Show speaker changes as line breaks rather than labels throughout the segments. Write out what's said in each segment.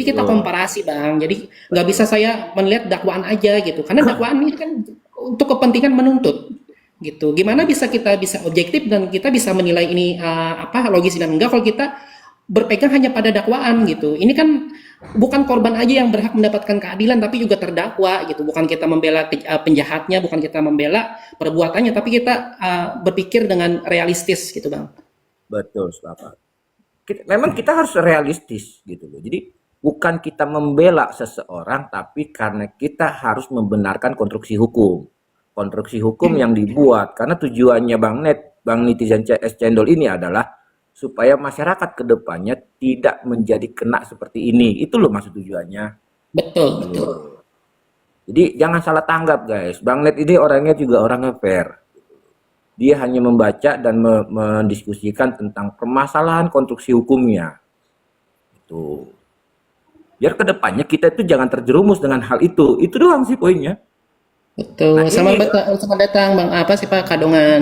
kita
betul.
komparasi Bang. Jadi nggak bisa saya melihat dakwaan aja gitu. Karena dakwaan ini kan untuk kepentingan menuntut gitu. Gimana bisa kita bisa objektif dan kita bisa menilai ini apa logis dan enggak kalau kita berpegang hanya pada dakwaan gitu. Ini kan bukan korban aja yang berhak mendapatkan keadilan tapi juga terdakwa gitu. Bukan kita membela penjahatnya, bukan kita membela perbuatannya tapi kita berpikir dengan realistis gitu Bang.
Betul, sepakat. Memang kita harus realistis gitu loh. Jadi bukan kita membela seseorang, tapi karena kita harus membenarkan konstruksi hukum. Konstruksi hukum yang dibuat karena tujuannya Bang Netizen CS Cendol ini adalah supaya masyarakat kedepannya tidak menjadi kena seperti ini. Itu loh maksud tujuannya.
Betul,
Gitu
betul.
loh. Jadi jangan salah tanggap guys. Bang Net ini orangnya juga orangnya fair. Dia hanya membaca dan mendiskusikan tentang permasalahan konstruksi hukumnya. Itu. Biar kedepannya kita itu jangan terjerumus dengan hal itu. Itu doang sih poinnya.
Betul.
Nah
Selamat
ini
datang, selamat datang Bang apa sih Pak Kadongan.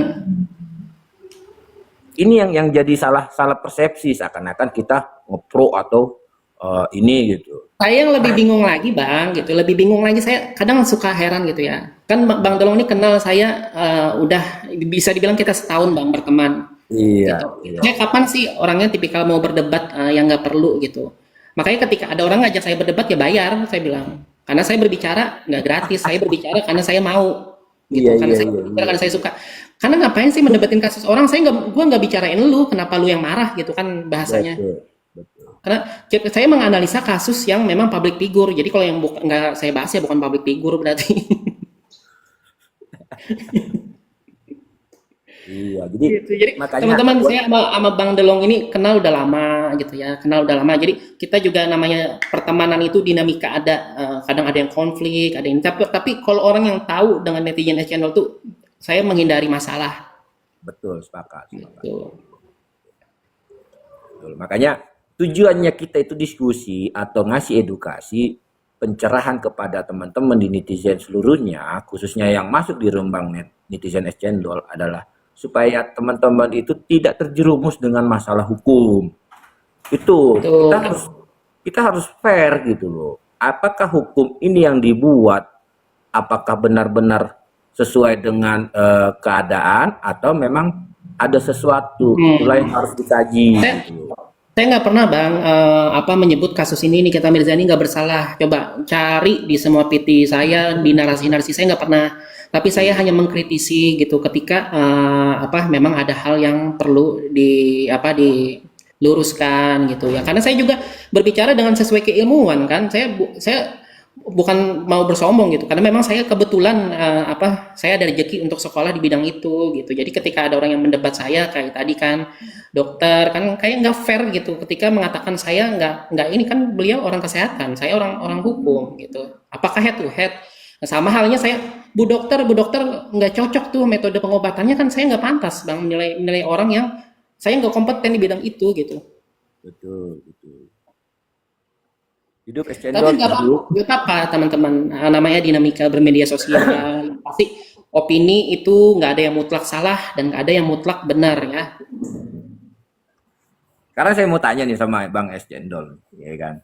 yang jadi salah salah persepsi seakan-akan kita ngepro atau ini gitu.
Saya yang lebih bingung lagi Bang gitu, lebih bingung lagi saya kadang suka heran gitu ya. Kan Bang Dolong ini kenal saya udah bisa dibilang kita setahun Bang berteman
Iya,
gitu.
iya.
Saya kapan sih orangnya tipikal mau berdebat yang nggak perlu gitu. Makanya ketika ada orang ngajak saya berdebat ya bayar, saya bilang. Karena saya berbicara nggak gratis, saya berbicara karena saya mau
Iya,
gitu. Karena
iya,
saya
iya,
berbicara
iya.
karena saya suka. Karena ngapain sih mendebatin kasus orang? Gua nggak bicarain lu, kenapa lu yang marah gitu kan bahasanya.
Betul, betul.
Karena saya menganalisa kasus yang memang public figure. Jadi kalau yang bukan nggak saya bahas ya bukan public figure berarti.
Iya, jadi
Gitu. Jadi
makanya
teman-teman
buat
saya sama Bang Delong ini kenal udah lama gitu ya, kenal udah lama. Jadi kita juga namanya pertemanan itu dinamika ada, kadang ada yang konflik, ada yang tapi kalau orang yang tahu dengan netizen channel tuh saya menghindari masalah
betul, sepakat, sepakat.
gitu.
Betul. Makanya tujuannya kita itu diskusi atau ngasih edukasi pencerahan kepada teman-teman di netizen seluruhnya, khususnya yang masuk di Rembang Netizen Es Cendol adalah supaya teman-teman itu tidak terjerumus dengan masalah hukum. Itu
Betul.
kita harus fair gitu loh. Apakah hukum ini yang dibuat apakah benar-benar sesuai dengan keadaan atau memang ada sesuatu itulah yang
Hmm.
harus dikaji
Saya
gitu loh.
Saya nggak pernah Bang apa menyebut kasus ini Nikita Mirzani nggak bersalah. Coba cari di semua PT saya di narasi-narasi saya nggak pernah. Tapi saya hanya mengkritisi gitu ketika apa memang ada hal yang perlu diluruskan gitu ya. Karena saya juga berbicara dengan sesuai keilmuan kan. Saya bukan mau bersombong gitu. Karena memang saya kebetulan saya ada rezeki untuk sekolah di bidang itu gitu. Jadi ketika ada orang yang mendebat saya kayak tadi kan dokter kan kayak nggak fair gitu ketika mengatakan saya nggak ini kan beliau orang kesehatan saya orang orang hukum gitu apakah head to head. Nah, sama halnya saya bu dokter nggak cocok tuh metode pengobatannya kan saya nggak pantas bang menilai menilai orang yang saya nggak kompeten di bidang itu gitu.
Betul, betul. Hidup es
Tapi
cendol, hidup.
nggak apa teman-teman. Namanya dinamika bermedia sosial pasti opini itu nggak ada yang mutlak salah dan nggak ada yang mutlak benar ya.
Sekarang saya mau tanya nih sama Bang Es Cendol, ya kan?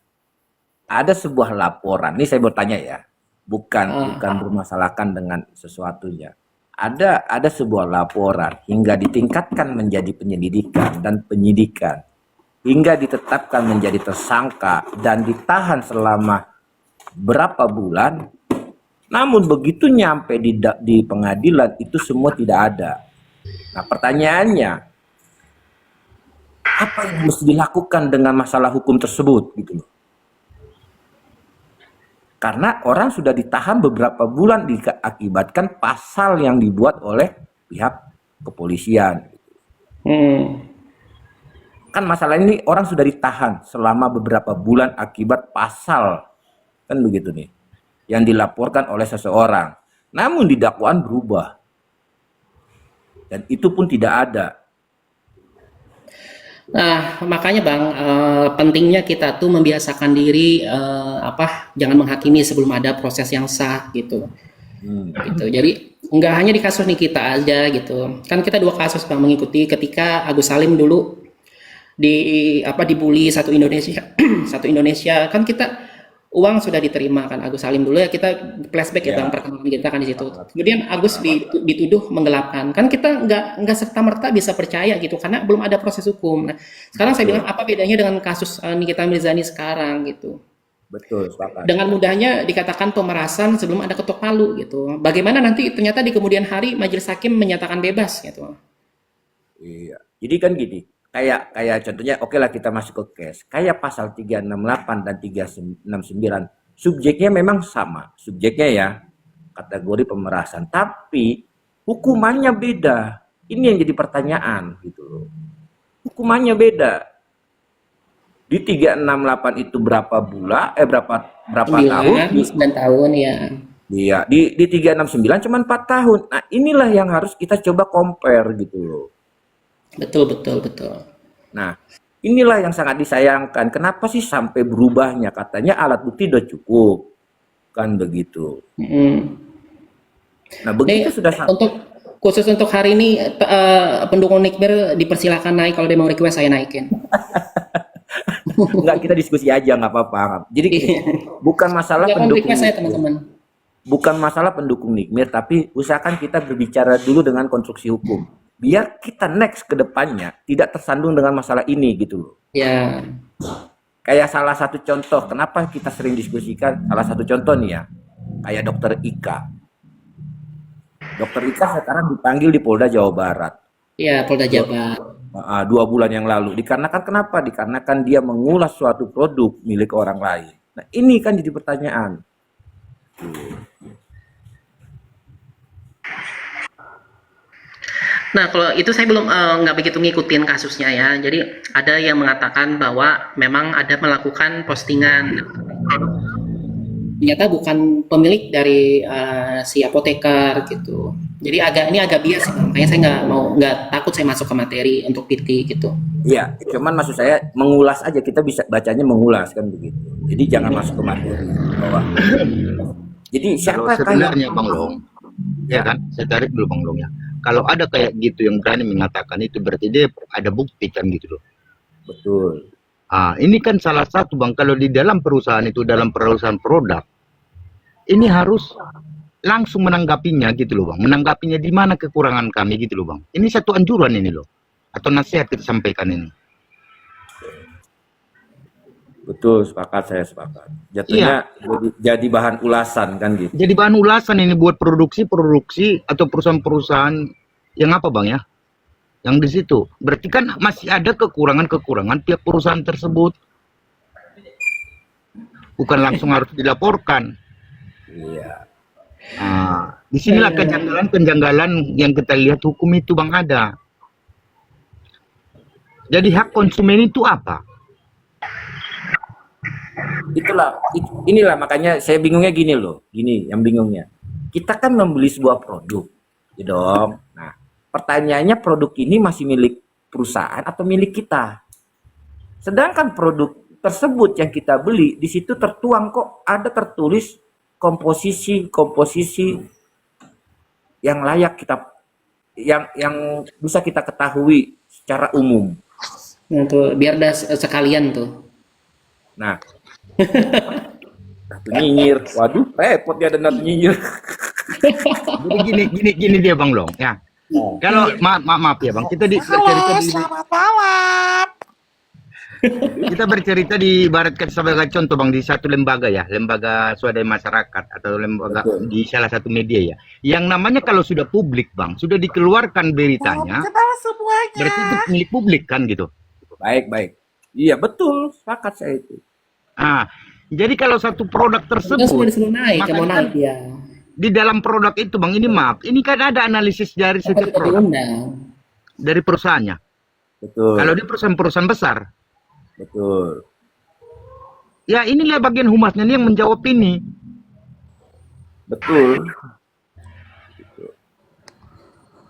Ada sebuah laporan, ini saya bertanya ya, bukan
Ah,
bermasalahkan dengan sesuatunya. Ada sebuah laporan hingga ditingkatkan menjadi penyelidikan dan penyidikan, hingga ditetapkan menjadi tersangka dan ditahan selama berapa bulan. Namun begitu nyampe di pengadilan itu semua tidak ada. Nah pertanyaannya, apa yang mesti dilakukan dengan masalah hukum tersebut gitu loh. Karena orang sudah ditahan beberapa bulan diakibatkan pasal yang dibuat oleh pihak kepolisian.
hmm.
Kan masalah ini orang sudah ditahan selama beberapa bulan akibat pasal kan begitu nih yang dilaporkan oleh seseorang. Namun di dakwaan berubah dan itu pun tidak ada.
Nah, makanya Bang, pentingnya kita tuh membiasakan diri jangan menghakimi sebelum ada proses yang sah gitu.
Hmm.
Gitu. Jadi nggak hanya di kasus Nikita aja gitu. Kan kita dua kasus Bang mengikuti ketika Agus Salim dulu dibully satu Indonesia satu Indonesia kan kita uang sudah diterima kan Agus Salim dulu ya kita flashback ya bang
Ya,
perkenalan kita kan di situ kemudian Agus dituduh menggelapkan kan kita nggak serta merta bisa percaya gitu karena belum ada proses hukum. Nah sekarang saya bilang
betul,
apa bedanya dengan kasus Nikita Mirzani sekarang gitu
betul, sepakat.
dengan mudahnya dikatakan pemerasan sebelum ada ketok palu gitu bagaimana nanti ternyata di kemudian hari majelis hakim menyatakan bebas gitu.
Iya. Jadi kan gini, kayak kayak contohnya oke lah kita masuk ke case. Kayak pasal 368 dan 369, subjeknya memang sama, subjeknya ya kategori pemerasan, tapi hukumannya beda. Ini yang jadi pertanyaan gitu loh. Hukumannya beda. Di 368 itu berapa bulan berapa berapa tahun?
9 tahun ya.
Iya, di 369 cuma 4 tahun. Nah, inilah yang harus kita coba compare gitu loh.
Betul betul betul.
Nah, inilah yang sangat disayangkan. Kenapa sih sampai berubahnya? Katanya alat bukti udah cukup. Kan begitu.
Mm.
Nah,
Nih,
begitu sudah
untuk khusus untuk hari ini pendukung Nikbir dipersilakan naik kalau dia mau request saya naikin.
enggak kita diskusi aja nggak apa-apa. Jadi gini, bukan masalah
Silakan
pendukung
request saya
Nikmir.
teman-teman.
Bukan masalah pendukung Nikmir, tapi usahakan kita berbicara dulu dengan konstruksi hukum. Biar kita next ke depannya tidak tersandung dengan masalah ini gitu loh.
Ya,
Kayak salah satu contoh, kenapa kita sering diskusikan, salah satu contoh nih ya, kayak dokter Ika. Dokter Ika sekarang dipanggil di Polda Jawa Barat.
ya Polda Jabar.
2 bulan yang lalu. Dikarenakan kenapa? Dikarenakan dia mengulas suatu produk milik orang lain. Nah ini kan jadi pertanyaan.
Nah, kalau itu saya belum nggak begitu ngikutin kasusnya ya. Jadi ada yang mengatakan bahwa memang ada melakukan postingan ternyata bukan pemilik dari si apoteker gitu. Jadi ini agak bias sih, makanya saya nggak takut saya masuk ke materi untuk PT gitu.
Iya, cuman maksud saya mengulas aja, kita bisa bacanya mengulas kan begitu. Jadi jangan masuk ke materi bahwa. Jadi
Kalau
siapakah yang
sebenarnya Bang Long, ya kan, saya tarik dulu Bang Long ya. Kalau ada kayak gitu yang berani mengatakan itu berarti dia ada bukti kan gitu loh.
betul,
Ini kan salah satu Bang, kalau di dalam perusahaan itu, dalam perusahaan produk, ini harus langsung menanggapinya gitu loh Bang. Menanggapinya di mana kekurangan kami gitu loh Bang. Ini satu anjuran ini loh. Atau nasihat kita sampaikan ini.
betul, sepakat, saya sepakat. Jatuhnya jadi bahan ulasan kan gitu.
Jadi bahan ulasan ini buat produksi atau perusahaan-perusahaan yang apa Bang ya? Yang di situ. Berarti kan masih ada kekurangan-kekurangan pihak perusahaan tersebut. Bukan langsung harus dilaporkan.
Iya,
Disinilah kejanggalan-kejanggalan yang kita lihat hukum itu Bang ada. Jadi hak konsumen itu apa?
inilah makanya saya bingungnya gini loh, gini yang bingungnya. Kita kan membeli sebuah produk, ya dong. Nah, pertanyaannya produk ini masih milik perusahaan atau milik kita? Sedangkan produk tersebut yang kita beli di situ tertuang kok ada tertulis komposisi yang layak kita yang bisa kita ketahui secara umum.
Nah, tuh biar dah sekalian tuh.
Nah, natu nyinyir, waduh repot dia ada natu nyinyir.
Jadi gini dia Bang Long ya. Kalau maaf ya Bang, kita kita bercerita di ibaratkan sebagai contoh Bang di satu lembaga ya, lembaga swadaya masyarakat atau lembaga di salah satu media ya. Yang namanya kalau sudah publik Bang, sudah dikeluarkan beritanya, berarti itu milik publik kan gitu.
Baik. Iya betul, sepakat saya itu.
Jadi kalau satu produk
Kita
tersebut,
semua disuruh naik,
makanya
mau
kan
naik ya.
di dalam produk itu Bang, ini maaf, ini kan ada analisis dari
Apa
setiap
kita
produk,
diundang?
dari perusahaannya.
Betul.
Kalau di perusahaan-perusahaan besar,
Betul.
ya inilah bagian humasnya nih yang menjawab ini.
Betul.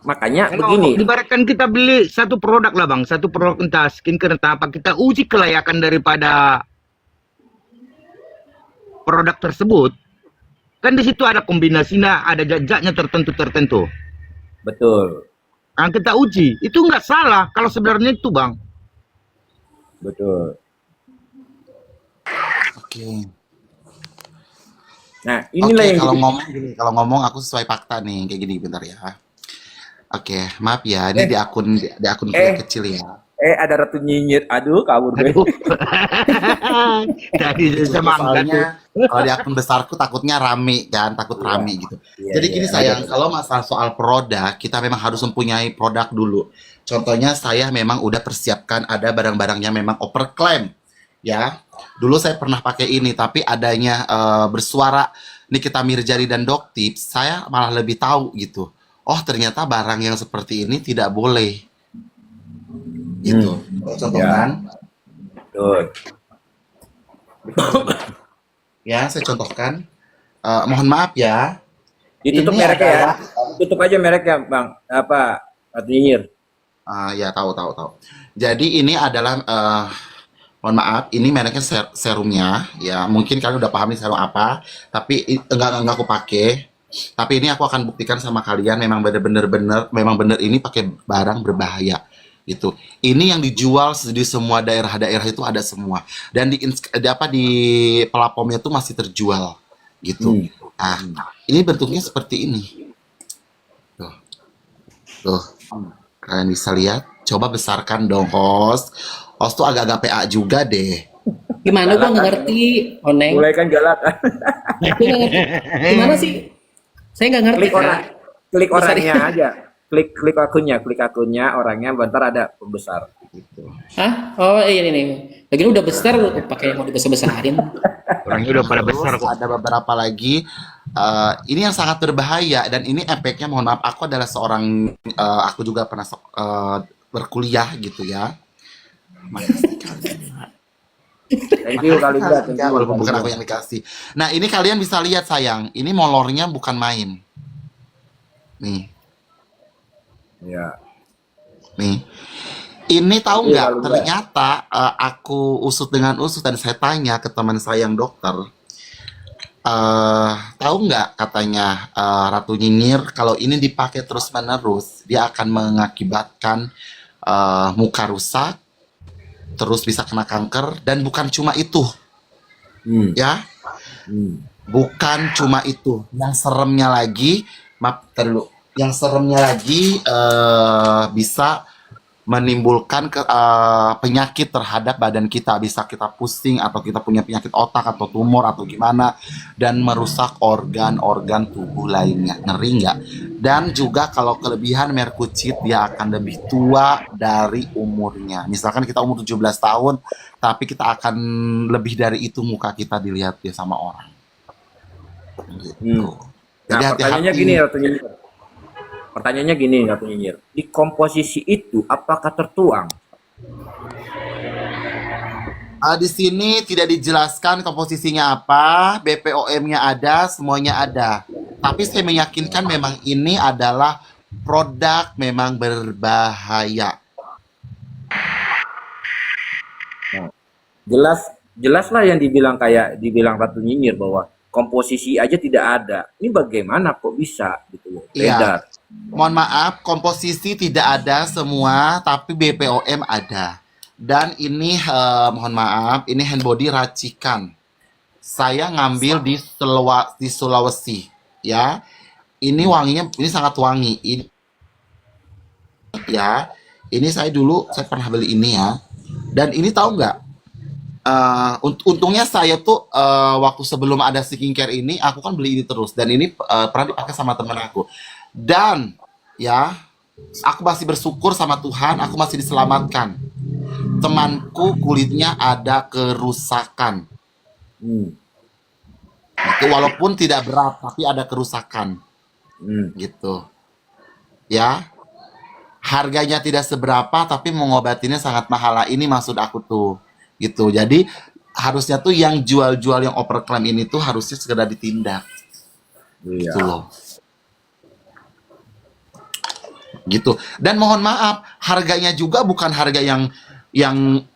Makanya
Kalau
begini,
ibaratkan kita beli satu produk lah Bang, satu produk entah skincare entah apa, kita uji kelayakan daripada produk tersebut. Kan di situ ada kombinasinya, ada jajaknya tertentu.
betul.
Kita uji, itu nggak salah kalau sebenarnya itu Bang.
Betul.
Oke.
Nah, inilah
Oke,
yang
kalau
jadi
ngomong gini, kalau ngomong aku sesuai fakta nih, kayak gini bentar ya. Oke, maaf ya, ini di akun kuliah
eh
kecil ya.
ada Ratu Nyinyir. Aduh, kabur gue.
Aduh. Tadi
Itu
semangka tuh.
soalnya kalau di akun besarku takutnya rame kan, takut
Iya,
rame gitu.
iya,
Jadi
iya.
gini sayang, kalau masalah soal produk, kita memang harus mempunyai produk dulu. Contohnya saya memang udah persiapkan ada barang-barang yang memang overclaim ya. Dulu saya pernah pakai ini, tapi adanya bersuara Nikita Mirjani dan Doktips, saya malah lebih tahu gitu. Oh ternyata barang yang seperti ini tidak boleh gitu. Contoh
Ya,
kan?
betul.
Ya, saya contohkan. Mohon maaf ya.
Ditutup
Ini
mereknya ya.
adalah
Tutup aja mereknya, Bang. Apa? Ratu Nyinyir.
ya tahu. Jadi ini adalah mohon maaf, ini mereknya serumnya ya. Mungkin kalian udah paham nih serum apa, tapi enggak aku pakai. Tapi ini aku akan buktikan sama kalian memang memang bener ini pakai barang berbahaya gitu. Ini yang dijual di semua daerah-daerah itu ada semua. Dan di platformnya tuh masih terjual gitu. Nah, ini bentuknya seperti ini. Tuh. Tuh. Kalian bisa lihat. Coba besarkan dong, host. Host tuh agak-agak PA juga deh.
Gimana gua nggak ngerti, Oneng.
Mulai kan galak.
Gua nggak ngerti. Gimana sih? Saya nggak ngerti,
Klik orang,
Kak.
klik
Bisa
orangnya aja. Klik akunnya orangnya, bentar ada pembesar.
Gitu.
Hah? Oh iya ini. Lagi udah besar pakai yang mau dibesar-besarin.
Orangnya udah pada besar
Terus
kok.
ada beberapa lagi. Ini yang sangat berbahaya dan ini efeknya mohon maaf aku adalah seorang aku juga pernah berkuliah gitu ya. Makasih kalian.
Thank you kali
Makasih,
thank
ya,
you.
walaupun bukan aku yang dikasih. Nah ini kalian bisa lihat sayang, ini molornya bukan main. Nih,
Ya.
nih. Ini tahu
Iya,
nggak?
kalau nggak.
Ternyata aku usut dengan usut dan saya tanya ke teman saya yang dokter. Tahu nggak katanya Ratu Nyinyir kalau ini dipakai terus menerus dia akan mengakibatkan muka rusak, terus bisa kena kanker dan bukan cuma itu
Hmm.
ya,
Hmm.
bukan cuma itu. Yang seremnya lagi, maaf terlalu. Yang seremnya lagi bisa menimbulkan penyakit terhadap badan kita, bisa kita pusing atau kita punya penyakit otak atau tumor atau gimana dan merusak organ-organ tubuh lainnya. Ngeri nggak? Dan juga kalau kelebihan merkucit dia akan lebih tua dari umurnya. Misalkan kita umur 17 tahun tapi kita akan lebih dari itu muka kita dilihat ya sama orang. Gitu. Jadi
Nah, pertanyaannya
hati-hati.
gini, Ratu Nyinyir. Pertanyaannya gini, Ratu Nyinyir. Di komposisi itu apakah tertuang?
Di sini tidak dijelaskan komposisinya apa, BPOM-nya ada, semuanya ada. Tapi saya meyakinkan memang ini adalah produk memang berbahaya.
Nah, jelaslah yang dibilang Ratu Nyinyir bahwa komposisi aja tidak ada. Ini bagaimana kok bisa gitu loh?
Iya.
Beredar.
Mohon maaf, komposisi tidak ada semua, tapi BPOM ada. Dan ini mohon maaf, ini hand body racikan. Saya ngambil di Sulawesi, ya. Ini wanginya, ini sangat wangi. Ini, ya, ini saya pernah beli ini ya. Dan ini tahu nggak? Untungnya saya tuh waktu sebelum ada skincare ini, aku kan beli ini terus. Dan ini pernah dipakai sama temen aku. Dan ya, aku masih bersyukur sama Tuhan, aku masih diselamatkan. Temanku kulitnya ada kerusakan.
Hmm.
Itu walaupun tidak berat, tapi ada kerusakan.
Hmm.
Gitu. Ya, harganya tidak seberapa, tapi mengobatinya sangat mahal. Lah, ini maksud aku tuh. Gitu. Jadi harusnya tuh yang jual-jual yang overclaim ini tuh harusnya segera ditindak.
Iya.
Gitu loh. Gitu. Dan mohon maaf, harganya juga bukan harga yang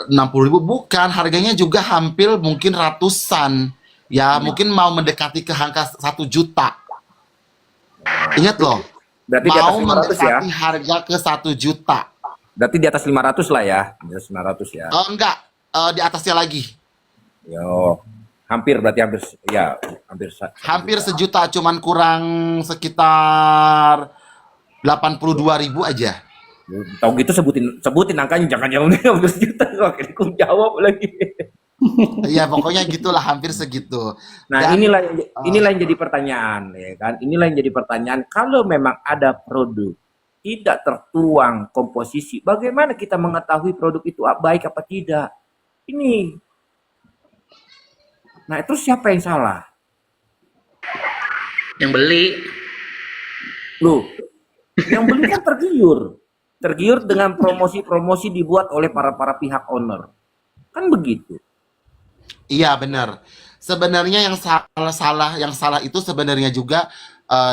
60.000, bukan, harganya juga hampir mungkin ratusan. Ya, mungkin mau mendekati ke angka 1 juta. Ingat loh,
Berarti di atas
mau
500 ya?
mendekati harga ke 1 juta.
Berarti di atas 500 lah ya. Di atas 500 ya.
Enggak, di atasnya lagi.
Yo, hampir
Sejuta, cuman kurang sekitar 82.000 aja.
tahu gitu sebutin angkanya, jangan jauh 15 juta kok aku jawab lagi.
Iya, pokoknya gitulah, hampir segitu.
Nah,
Dan
inilah yang jadi pertanyaan, ya kan? Inilah yang jadi pertanyaan. Kalau memang ada produk tidak tertuang komposisi, bagaimana kita mengetahui produk itu baik apa tidak? Ini. Nah, itu siapa yang salah?
Yang beli.
Loh, yang beli kan tergiur dengan promosi-promosi dibuat oleh para pihak owner, kan begitu.
iya benar. Sebenarnya yang salah itu sebenarnya juga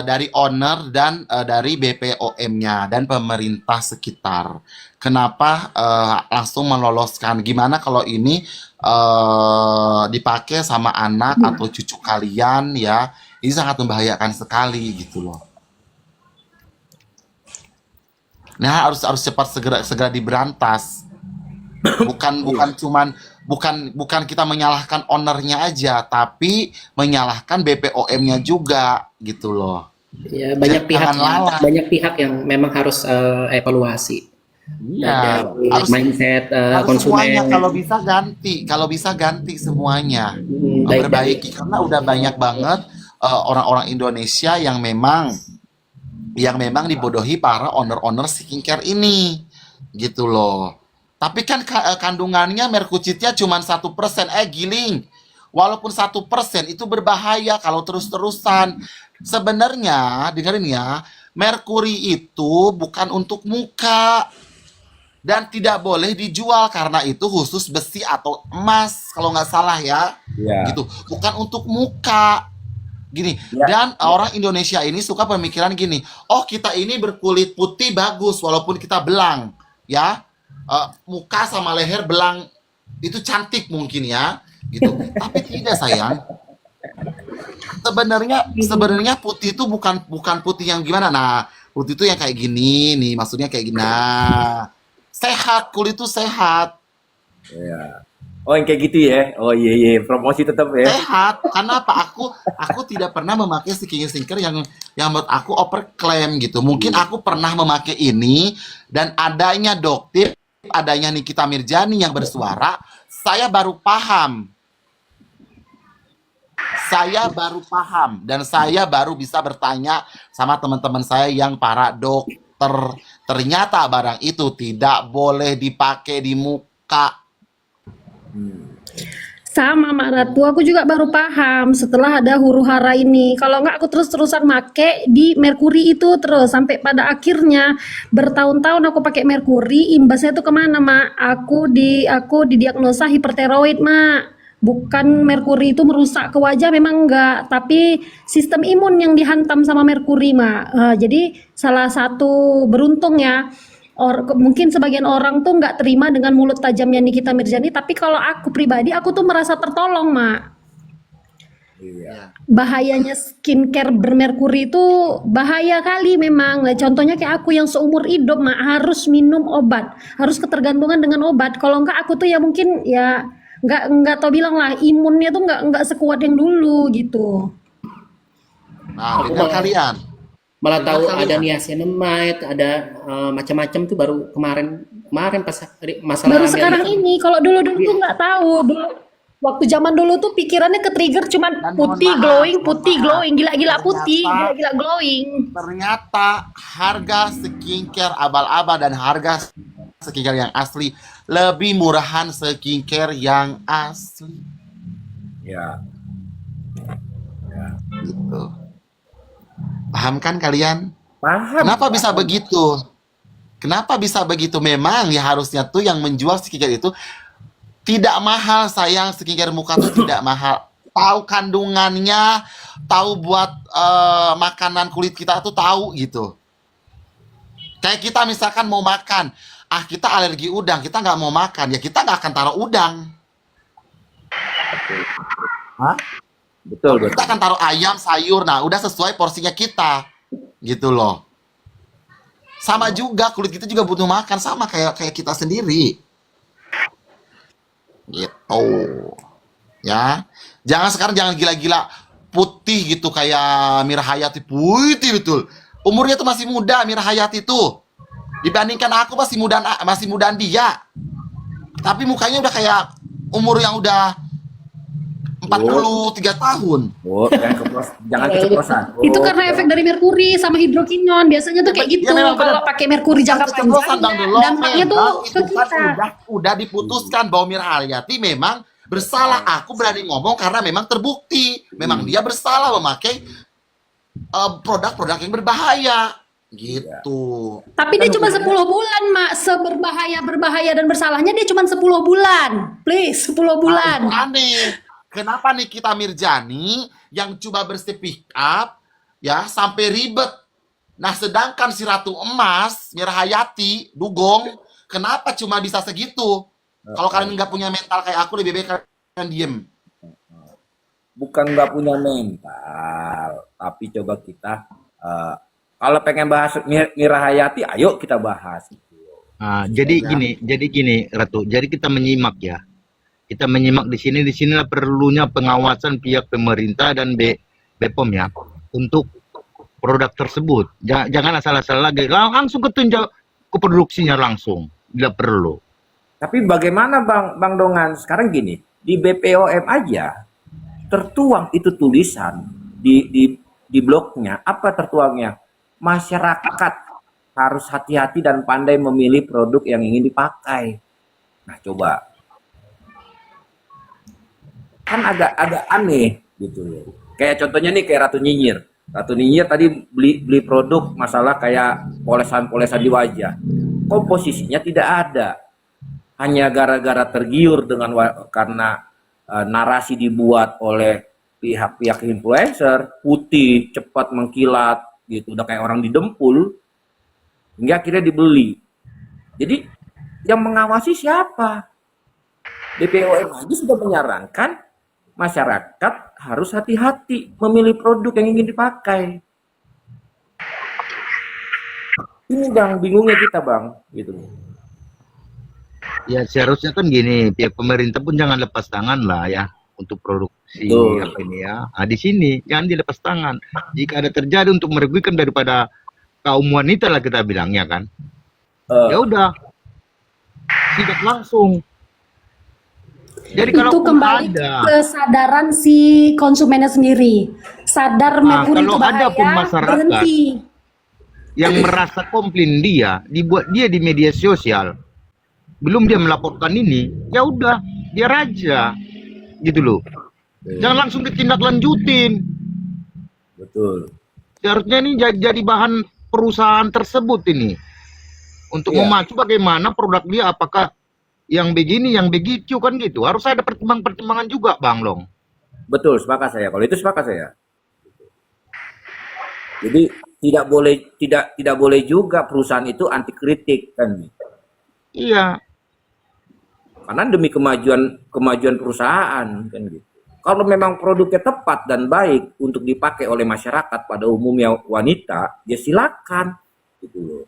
dari owner dan dari BPOM-nya dan pemerintah sekitar. Kenapa langsung meloloskan? Gimana kalau ini dipakai sama anak atau cucu kalian ya? Ini sangat membahayakan sekali gitu loh. Nah, harus cepat segera diberantas. Bukan kita menyalahkan ownernya aja, tapi menyalahkan BPOM-nya juga gitu loh.
Ya, banyak
Jangan lalai.
banyak pihak yang memang harus evaluasi.
Iya,
Dari
harus
mindset
harus semuanya,
konsumen.
kalau bisa ganti semuanya.
Baik dari
Perbaiki, karena udah banyak banget orang-orang Indonesia yang memang dibodohi para owner-owner skincare ini gitu loh. Tapi kan kandungannya merkurinya cuma 1%. Giling. Walaupun 1% itu berbahaya kalau terus-terusan. Sebenarnya, dengerin ya, merkuri itu bukan untuk muka dan tidak boleh dijual karena itu khusus besi atau emas kalau nggak salah ya.
Ya.
Gitu. Bukan untuk muka. Gini,
Ya.
dan orang Indonesia ini suka pemikiran gini, oh kita ini berkulit putih bagus walaupun kita belang, ya. Muka sama leher belang itu cantik mungkin ya, gitu. Tapi tidak sayang. Sebenarnya putih itu bukan putih yang gimana. Nah, putih itu yang kayak gini nih, maksudnya kayak gini. Nah, sehat, kulit itu sehat.
Ya. Oh, yang kayak gitu ya. Oh iya, promosi tetap ya.
Sehat. Karena apa? Aku tidak pernah memakai skincare yang menurut aku overclaim gitu. Mungkin aku pernah memakai ini dan adanya dokter, adanya Nikita Mirjani yang bersuara, saya baru paham. Dan saya baru bisa bertanya sama teman-teman saya yang para dokter. Ternyata barang itu tidak boleh dipakai di muka.
Sama Mak Ratu, aku juga baru paham setelah ada huru hara ini. Kalau nggak aku terus-terusan make di Merkuri itu terus sampai pada akhirnya bertahun-tahun aku pakai Merkuri, imbasnya itu kemana Mak? Aku didiagnosa hipertiroid Mak. Bukan Merkuri itu merusak ke wajah memang enggak, tapi sistem imun yang dihantam sama Merkuri Mak. Jadi salah satu beruntung ya. Mungkin sebagian orang tuh nggak terima dengan mulut tajamnya Nikita Mirjani, tapi kalau aku pribadi aku tuh merasa tertolong Mak.
Iya.
Bahayanya skincare bermerkuri itu bahaya kali memang. Nah, contohnya kayak aku yang seumur hidup Mak harus minum obat, harus ketergantungan dengan obat. Kalau enggak aku tuh ya mungkin ya nggak tau bilang lah, imunnya tuh nggak sekuat yang dulu gitu.
Nah,
Aku
dengar kalian.
malah tahu
Dengar
ada
kalian.
niacinamide, ada macam-macam tuh baru kemarin pas masalah
Baru
Amerika.
sekarang ini, kalau dulu tuh nggak tahu. Dulu waktu zaman dulu tuh pikirannya ke trigger cuman
Dan mohon
putih
maaf,
glowing,
mohon
putih
maaf.
glowing, gila-gila putih,
Ternyata-
gila-gila glowing.
Ternyata harga skincare abal-abal dan harga skincare yang asli lebih murahan skincare yang asli
Ya.
gitu. Paham kan kalian?
Paham.
Kenapa bisa begitu? Kenapa bisa begitu? Memang ya harusnya tuh yang menjual skincare itu tidak mahal sayang, skincare muka tuh tidak mahal. Tahu kandungannya, tahu buat makanan kulit kita tuh tahu gitu. Kayak kita misalkan mau makan, kita alergi udang, kita nggak mau makan, ya kita nggak akan taruh udang.
Betul.
Kita akan taruh ayam, sayur, nah udah sesuai porsinya kita, gitu loh. Sama juga kulit kita juga butuh makan, sama kayak kita sendiri. gitu. Ya, jangan gila-gila putih gitu kayak Mira Hayati, putih betul. Umurnya tuh masih muda Mira Hayati tuh. Dibandingkan aku masih mudaan dia. Tapi mukanya udah kayak umur yang udah 43 tahun.
Bu, jangan keceplosan.
Itu karena efek dari merkuri sama hidrokinon. Biasanya tuh kayak gitu.
Ya, memang benar.
Kalau pakai merkuri jangka
Keceplosan,
panjang,
Bang Delok.
dampaknya tuh
Memang
ke
itu kan
kita.
udah diputuskan bahwa Mira Hayati memang bersalah. Aku berani ngomong karena memang terbukti. Memang dia bersalah memakai produk-produk yang berbahaya. Gitu.
Tapi dia cuma 10 bulan, Mak. Berbahaya dan bersalahnya dia cuma 10 bulan. Please, 10 bulan.
Itu aneh. Kenapa Nikita Mirjani yang coba berspeak up ya sampai ribet. Nah, sedangkan si Ratu Emas, Mira Hayati, Dugong, kenapa cuma bisa segitu? Kalau kalian nggak punya mental kayak aku, lebih baik kalian diem.
Bukan nggak punya mental, tapi coba kita kalau pengen bahas Mira Hayati, ayo kita bahas.
Jadi gini Ratu. Jadi kita menyimak ya. Kita menyimak di sinilah perlunya pengawasan pihak pemerintah dan BPOM ya untuk produk tersebut. Jangan asal-asal lagi langsung ketunjuk ke produksinya langsung. Bila perlu.
Tapi bagaimana Bang Dongan? Sekarang gini, di BPOM aja tertuang itu tulisan di blognya. Apa tertuangnya? Masyarakat harus hati-hati dan pandai memilih produk yang ingin dipakai. Nah, coba. Kan agak aneh gitu loh. Kayak contohnya nih kayak Ratu Nyinyir. Ratu Nyinyir tadi beli produk masalah kayak polesan-polesan di wajah. Komposisinya tidak ada. Hanya gara-gara tergiur karena narasi dibuat oleh pihak-pihak influencer, putih, cepat mengkilat gitu, udah kayak orang didempul, hingga akhirnya dibeli. Jadi yang mengawasi siapa? BPOM aja sudah menyarankan masyarakat harus hati-hati memilih produk yang ingin dipakai. Ini Bang, bingungnya kita Bang, gitu.
Ya seharusnya kan gini, pihak pemerintah pun jangan lepas tangan lah ya untuk produksi apa ini ya. Di sini jangan dilepas tangan. Jika ada terjadi untuk merugikan daripada kaum wanita lah kita bilangnya kan. Ya udah, sidak langsung. Jadi kalau
Itu kembali
ada
kesadaran si konsumennya sendiri. Sadar merkuri itu
kalau ada pun
bahaya,
masyarakat
berhenti.
yang merasa komplain dibuat dia di media sosial, belum dia melaporkan ini, ya udah dia raja, gitu loh. Jangan langsung ditindaklanjutin.
Betul.
Seharusnya ini jadi bahan perusahaan tersebut ini untuk memacu bagaimana produk dia, apakah yang begini, yang begitu kan gitu. Harus ada pertimbangan juga, Bang Long.
Betul, sepakat saya. Kalau itu sepakat saya. Jadi tidak boleh juga perusahaan itu anti kritik kan.
Iya.
Karena demi kemajuan perusahaan kan gitu. Kalau memang produknya tepat dan baik untuk dipakai oleh masyarakat pada umumnya wanita, ya silakan gitu loh.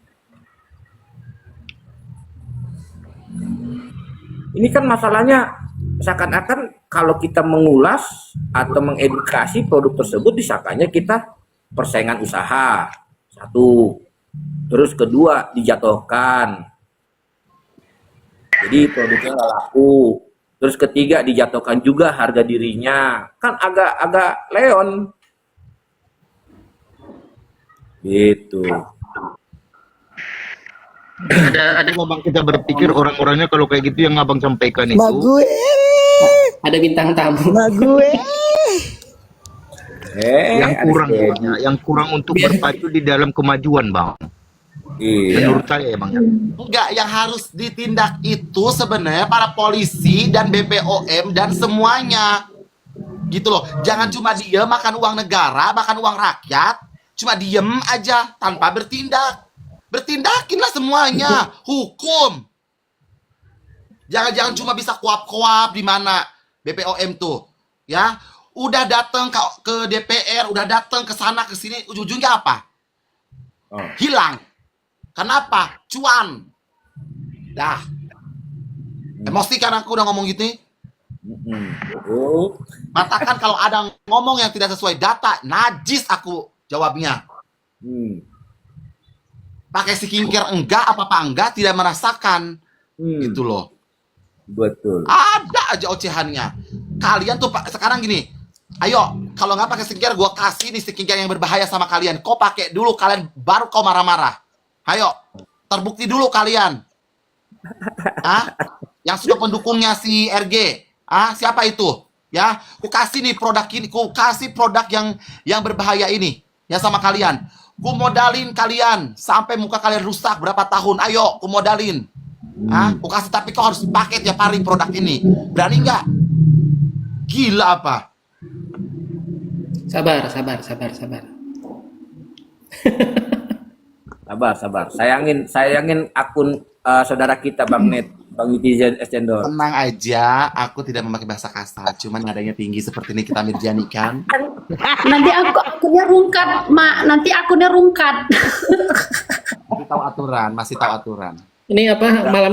Ini kan masalahnya seakan-akan kalau kita mengulas atau mengedukasi produk tersebut disangkanya kita persaingan usaha. Satu. Terus kedua dijatuhkan. Jadi produknya nggak laku. Terus ketiga dijatuhkan juga harga dirinya. Kan agak leon. Gitu.
Ada Bang, kita berpikir orang-orangnya kalau kayak gitu yang Abang sampaikan itu.
gue.
Ada bintang tamu.
gue.
Yang kurang untuk berpacu di dalam kemajuan, Bang.
Iya.
Menurut saya ya, Bang.
Enggak, yang harus ditindak itu sebenarnya para polisi dan BPOM dan semuanya. Gitu loh. Jangan cuma diem makan uang negara, makan uang rakyat, cuma diem aja tanpa bertindak. Bertindakinlah semuanya, hukum. Jangan cuma bisa kuap-kuap di mana BPOM tuh, ya. Udah datang ke DPR, udah datang ke sana ke sini, ujung-ujungnya apa? Hilang. Kenapa? Cuan. Dah. Emosi kan aku udah ngomong gitu nih.
Oh,
Katakan kalau ada ngomong yang tidak sesuai data, najis aku jawabnya.
hmm,
Pakai skincare enggak, apa-apa enggak, tidak merasakan. Gitu
hmm,
loh.
betul.
Ada aja ocehannya. Kalian tuh sekarang gini, ayo kalau nggak pakai skincare, gue kasih nih skincare yang berbahaya sama kalian. Kau pakai dulu kalian, baru kau marah-marah. Ayo, terbukti dulu kalian. Ah, yang sudah pendukungnya si RG. Ah, siapa itu? Ya, ku kasih nih produk ini, ku kasih produk yang berbahaya ini ya sama kalian. Ku modalin kalian sampai muka kalian rusak berapa tahun. Ayo, ku modalin. Ah, ku kasih tapi kau harus pakai tiap hari produk ini. Berani nggak? Gila apa?
Sabar, sabar, sabar, sabar.
Sabar. Sayangin akun saudara kita Bang Net, Bang Netizen Es Cendol.
Tenang aja, aku tidak memakai bahasa kasar. Cuman nadanya tinggi seperti ini kita Mirjani kan.
Nanti akunnya rungkat, Mak. Nanti akunnya rungkat.
Masih tahu aturan.
Ini apa, malam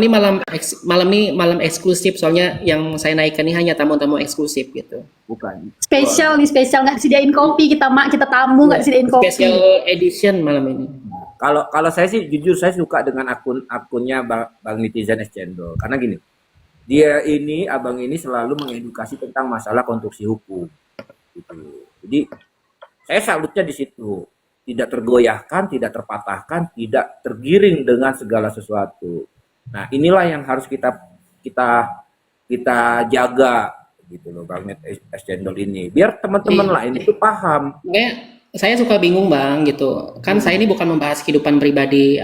ini malam eksklusif, soalnya yang saya naikkan ini hanya tamu-tamu eksklusif gitu.
Bukan.
Spesial nih, spesial, nggak disediain kopi kita, Mak. Kita tamu nggak disediain kopi.
Special edition malam ini.
Kalau saya sih jujur saya suka dengan akunnya Bang Netizen Es Cendol. Karena gini, abang ini selalu mengedukasi tentang masalah konstruksi hukum. Gitu. Jadi saya salutnya di situ. Tidak tergoyahkan, tidak terpatahkan, tidak tergiring dengan segala sesuatu. Nah, inilah yang harus kita jaga gitu loh Bang Net Es Cendol ini. Biar teman-teman lain itu paham.
Saya suka bingung Bang gitu. Kan saya ini bukan membahas kehidupan pribadi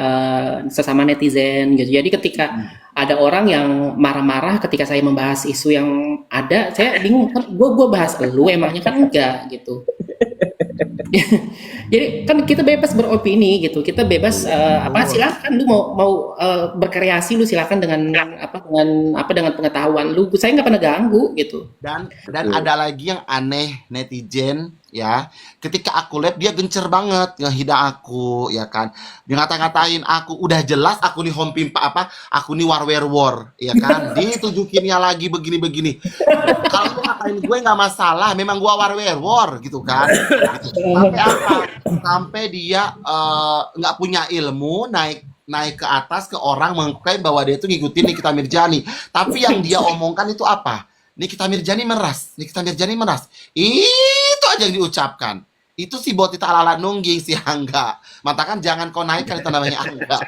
sesama netizen gitu. Jadi ketika ada orang yang marah-marah ketika saya membahas isu yang ada, saya bingung kan gue bahas lu emangnya kan enggak gitu. Jadi kan kita bebas beropini gitu. Kita bebas silakan lu mau berkreasi, lu silakan dengan pengetahuan lu. Saya nggak pernah ganggu gitu.
Dan ada lagi yang aneh netizen ya. Ketika aku live dia gencer banget ngehina aku ya kan. Dia ngata-ngatain aku, udah jelas aku nih home pimpa aku nih war ya kan. Ditunjukinnya lagi begini-begini. Kalau lu ngatain gue nggak masalah, memang gua war gitu kan. Gitu. Sampai apa? Sampai dia nggak punya ilmu, naik ke atas ke orang mengklaim bahwa dia itu ngikutin Nikita Mirjani. Tapi yang dia omongkan itu apa? Nikita Mirjani meras. Itu aja yang diucapkan. Itu si Botita ala nungging si Angga. Matakan jangan kau naikkan itu namanya Angga.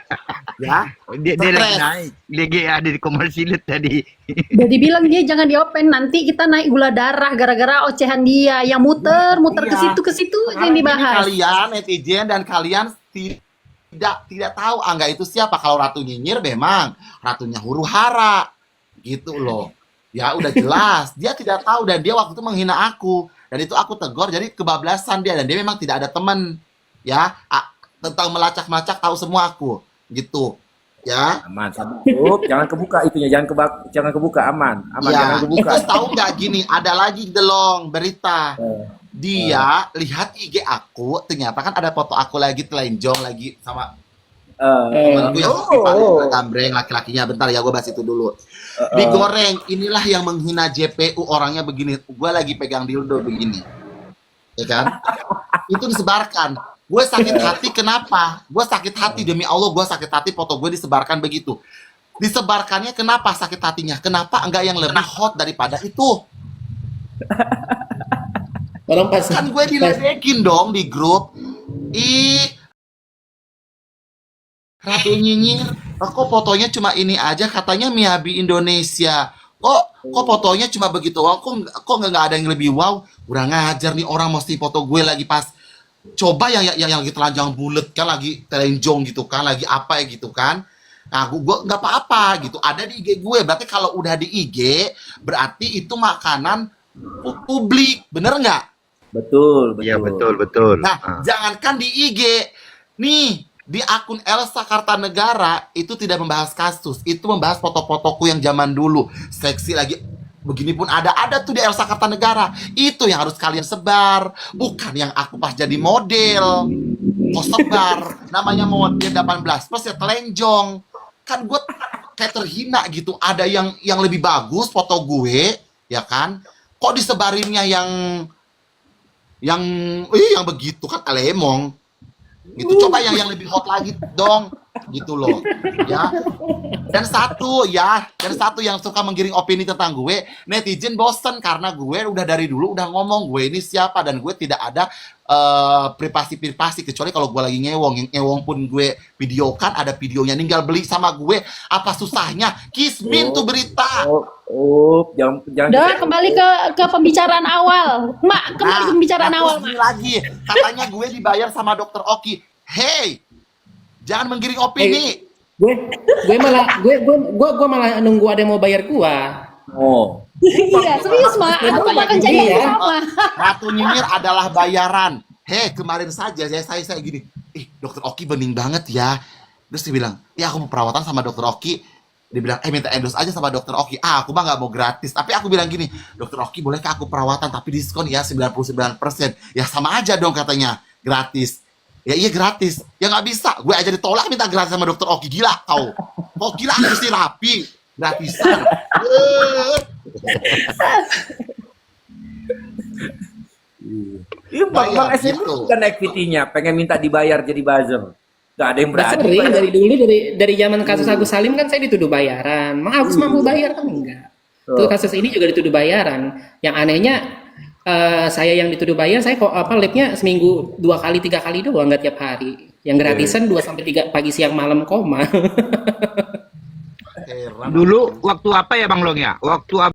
Ya.
Dia lagi naik. Dia ada di Komersilut tadi.
Udah dibilang dia jangan diopen, nanti kita naik gula darah gara-gara ocehan dia yang muter
Iya.
ke situ
Karena
yang
ini
dibahas.
kalian netizen dan kalian tidak tahu Angga itu siapa. Kalau Ratu Nyinyir memang ratunya huru hara gitu loh. Ya udah jelas dia tidak tahu dan dia waktu itu menghina aku dan itu aku tegur, jadi kebablasan dia dan dia memang tidak ada teman ya tentang melacak tahu semua aku gitu ya.
Aman, sabar. Jangan kebuka itunya, jangan kebuka, aman,
Ya,
jangan kebuka.
itu tahu nggak gini, ada lagi delong berita. Dia lihat IG aku, ternyata kan ada foto aku lagi telenjong lagi sama temanku yang paling gambreng laki-lakinya. Bentar ya, gue bahas itu dulu. Digoreng, inilah yang menghina JPU, orangnya begini. Gue lagi pegang dildo begini, ya kan? Itu disebarkan. Gue sakit hati, kenapa? Gue sakit hati, demi Allah gue sakit hati foto gue disebarkan begitu. Disebarkannya kenapa sakit hatinya? Kenapa enggak yang lebih hot daripada itu?
Orang pas
Kan gue diledekin dong di grup. Ratu Nyinyir, kok fotonya cuma ini aja, katanya Miyabi Indonesia. Kok fotonya cuma begitu? Wow, kok nggak ada yang lebih wow? Kurang ngajar nih orang, mesti foto gue lagi pas. Coba yang lagi telanjang bulat kan, lagi telenjong gitu kan, lagi apa ya gitu kan. Nah, gue nggak apa-apa gitu. Ada di IG gue. Berarti kalau udah di IG, berarti itu makanan publik, bener nggak?
Betul.
Iya, betul.
Nah, jangankan di IG, nih di akun Elsa Kartanegara itu tidak membahas kasus, itu membahas foto-fotoku yang zaman dulu, seksi lagi begini pun ada tuh di Elsa Kartanegara. Itu yang harus kalian sebar, bukan yang aku pas jadi model. Kok sebar, namanya model 18 plus ya telenjong. Kan gue kayak terhina gitu. Ada yang lebih bagus foto gue, ya kan? Kok disebarinnya yang yang begitu kan alemong gitu. Coba yang lebih hot lagi dong gitu loh ya. Dan satu yang suka menggiring opini tentang gue, netizen bosen karena gue udah dari dulu udah ngomong gue ini siapa, dan gue tidak ada privasi kecuali kalau gue lagi ngewong. Yang ngewong pun gue videokan, ada videonya, tinggal beli sama gue, apa susahnya? Kismin tuh berita.
Jangan
Udah, kembali ke pembicaraan awal. Mak, kembali ke pembicaraan awal,
terus
Mak.
ini lagi katanya gue dibayar sama Dokter Oki. Hey, jangan menggiring opini.
Gue malah nunggu ada yang mau bayar gua.
Oh.
Iya, serius, Mak. Aku bahkan jadi
Iya.
sama.
Ratu Nyinyir adalah bayaran. Hei, kemarin saja saya gini, Dokter Oki bening banget ya. Terus dia bilang, ya aku mau perawatan sama Dokter Oki. Dia bilang, minta endorse aja sama Dokter Oki. Aku mah nggak mau gratis. Tapi aku bilang gini, Dokter Oki bolehkah aku perawatan tapi diskon ya 99%. Ya sama aja dong katanya, gratis. Ya iya gratis. Ya nggak bisa. Gue aja ditolak minta gratis sama Dokter Oki. Gila kau. Kau gila mesti rapi. Gratisan.
Iya, Bang
Bayar,
SM
gitu.
kan activity-nya pengen minta dibayar jadi buzzer. Gak ada yang
Udah
berani.
sering
Bayar.
dari dulu dari zaman kasus Agus Salim kan saya dituduh bayaran. Mang Agus mampu bayar kan enggak. Tuh kasus ini juga dituduh bayaran. Yang anehnya saya yang dituduh bayar, saya kok labnya seminggu 2 kali 3 kali doang, nggak tiap hari. Yang gratisan 2 sampai 3 pagi siang malam koma.
Heran.
Dulu waktu apa ya Bang Long ya? Waktu